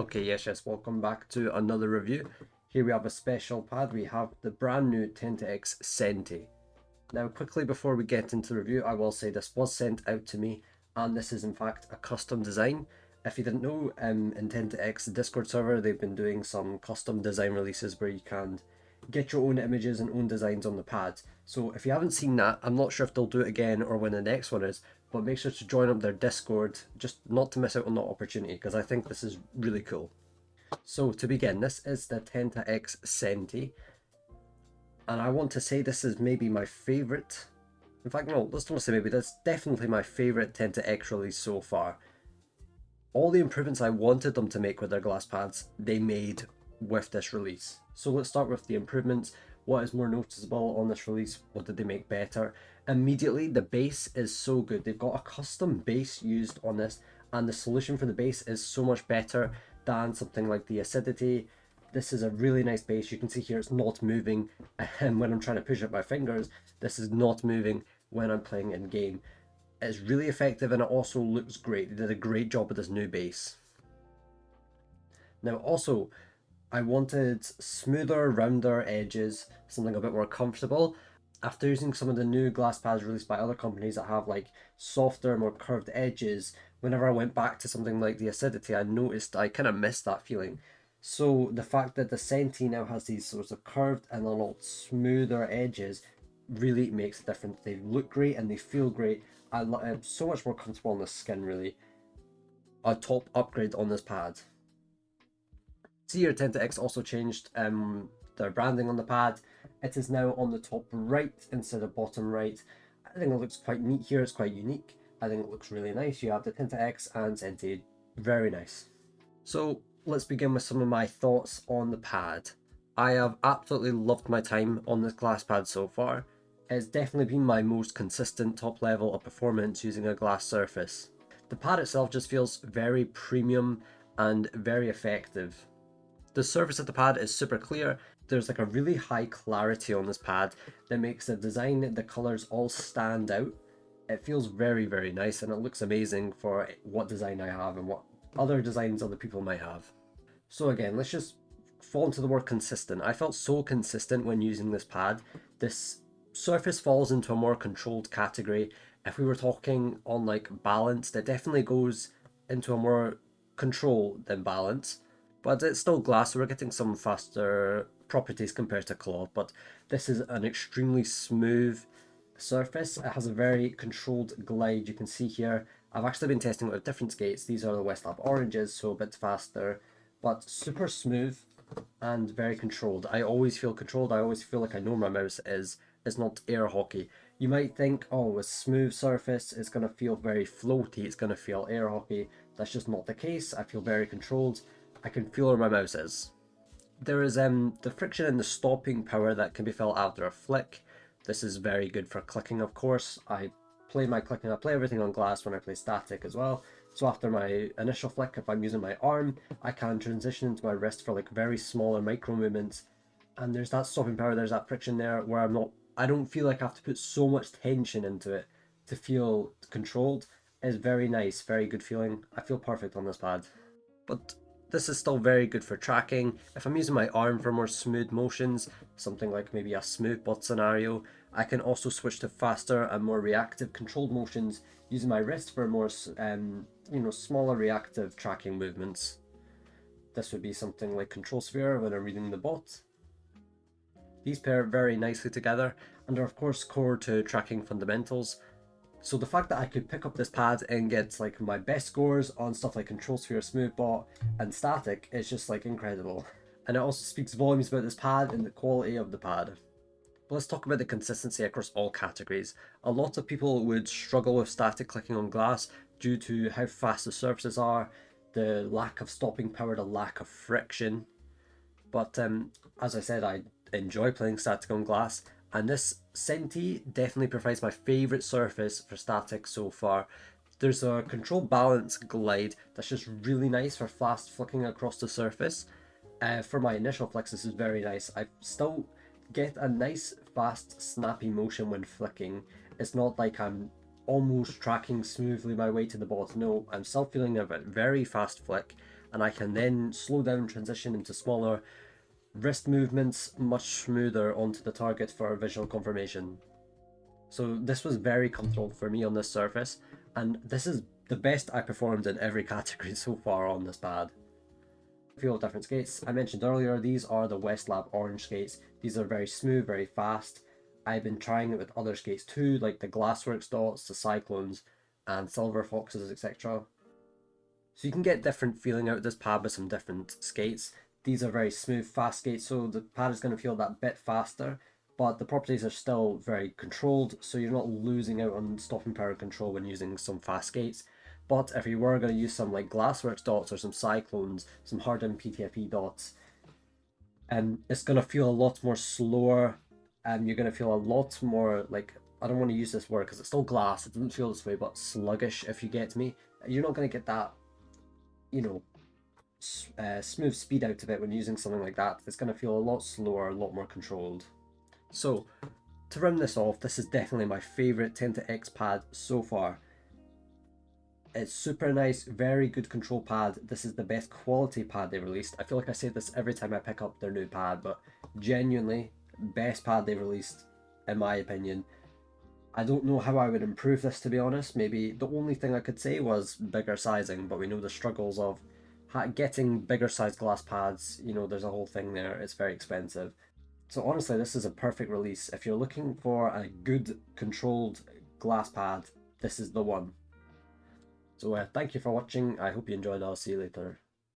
Okay, yes, welcome back to another review. Here we have a special pad. We have the brand new Tenta-X Sente. Now, quickly before we get into the review, I will say this was sent out to me, and this is in fact a custom design. If you didn't know, in Tenta-X Discord server, they've been doing some custom design releases where you can get your own images and own designs on the pad. So if you haven't seen that, I'm not sure if they'll do it again or when the next one is, but make sure to join up their Discord just not to miss out on that opportunity because I think this is really cool. So to begin, this is the Tenta-X Sente, and I want to say this is maybe my favorite. In fact, no, let's not say maybe, that's definitely my favorite Tenta-X release so far. All the improvements I wanted them to make with their glass pads, they made with this release. So let's start with the improvements. What is more noticeable on this release? What did they make better? Immediately, the base is so good. They've got a custom base used on this, and the solution for the base is so much better than something like the acidity. This is a really nice base. You can see here it's not moving, and when I'm trying to push up my fingers, this is not moving when I'm playing in game. It's really effective and it also looks great. They did a great job with this new base. Now also, I wanted smoother, rounder edges, something a bit more comfortable. After using some of the new glass pads released by other companies that have like softer, more curved edges, whenever I went back to something like the acidity, I noticed I kind of missed that feeling. So the fact that the Sente now has these sorts of curved and a lot smoother edges really makes a difference. They look great and they feel great. I'm so much more comfortable on the skin, really. A top upgrade on this pad. See here, Tenta-X also changed their branding on the pad. It is now on the top right instead of bottom right. I think it looks quite neat here. It's quite unique. I think it looks really nice. You have the Tenta-X and Sente. Very nice. So let's begin with some of my thoughts on the pad. I have absolutely loved my time on this glass pad so far. It's definitely been my most consistent top level of performance using a glass surface. The pad itself just feels very premium and very effective. The surface of the pad is super clear. There's like a really high clarity on this pad that makes the design, the colors all stand out. It feels very, very nice and it looks amazing for what design I have and what other designs other people might have. So again, let's just fall into the word consistent. I felt so consistent when using this pad. This surface falls into a more controlled category. If we were talking on like balance, it definitely goes into a more control than balance. But it's still glass, so we're getting some faster properties compared to cloth. But this is an extremely smooth surface. It has a very controlled glide. You can see here, I've actually been testing it with different skates. These are the Westlab oranges, so a bit faster, but super smooth and very controlled. I always feel controlled. I always feel like I know my mouse is. It's not air hockey. You might think, oh, a smooth surface, it's going to feel very floaty. It's going to feel air hockey. That's just not the case. I feel very controlled. I can feel where my mouse is. There is the friction and the stopping power that can be felt after a flick. This is very good for clicking, of course. I play my clicking, I play everything on glass when I play static as well. So after my initial flick, if I'm using my arm, I can transition into my wrist for like very small and micro movements. And there's that stopping power, there's that friction there where I don't feel like I have to put so much tension into it to feel controlled. It's very nice, very good feeling. I feel perfect on this pad. But this is still very good for tracking. If I'm using my arm for more smooth motions, something like maybe a smooth bot scenario, I can also switch to faster and more reactive controlled motions using my wrist for more, smaller reactive tracking movements. This would be something like control sphere when I'm reading the bot. These pair very nicely together and are of course core to tracking fundamentals. So the fact that I could pick up this pad and get like my best scores on stuff like Control Sphere, Smoothbot and Static is just like incredible. And it also speaks volumes about this pad and the quality of the pad. But let's talk about the consistency across all categories. A lot of people would struggle with static clicking on glass due to how fast the surfaces are, the lack of stopping power, the lack of friction. But as I said, I enjoy playing static on glass, and this Sente definitely provides my favourite surface for static so far. There's a control balance glide that's just really nice for fast flicking across the surface. For my initial flicks, this is very nice. I still get a nice, fast, snappy motion when flicking. It's not like I'm almost tracking smoothly my way to the bot. No, I'm still feeling a very fast flick. and I can then slow down, transition into smaller wrist movements much smoother onto the target for visual confirmation. So this was very comfortable for me on this surface, and this is the best I performed in every category so far on this pad. A few different skates. I mentioned earlier, these are the Westlab orange skates. These are very smooth, very fast. I've been trying it with other skates too, like the Glassworks dots, the Cyclones, and Silver Foxes, etc. So you can get different feeling out of this pad with some different skates. These are very smooth, fast skates, so the pad is going to feel that bit faster, but the properties are still very controlled, so you're not losing out on stopping power control when using some fast skates. But if you were going to use some like Glassworks dots or some Cyclones, some hardened PTFE dots, it's going to feel a lot more slower, and you're going to feel a lot more like, I don't want to use this word because it's still glass, it doesn't feel this way, but sluggish, if you get me. You're not going to get that, you know, smooth speed out of it when using something like that. It's going to feel a lot slower, a lot more controlled. So to round this off, this is definitely my favorite Tenta-X pad so far. It's super nice, very good control pad. This is the best quality pad they released. I feel like I say this every time I pick up their new pad, but genuinely, best pad they released, in my opinion. I don't know how I would improve this, to be honest. Maybe the only thing I could say was bigger sizing, but we know the struggles of getting bigger size glass pads. You know, there's a whole thing there. It's very expensive. So honestly, this is a perfect release. If you're looking for a good controlled glass pad, this is the one. So thank you for watching. I hope you enjoyed. I'll see you later.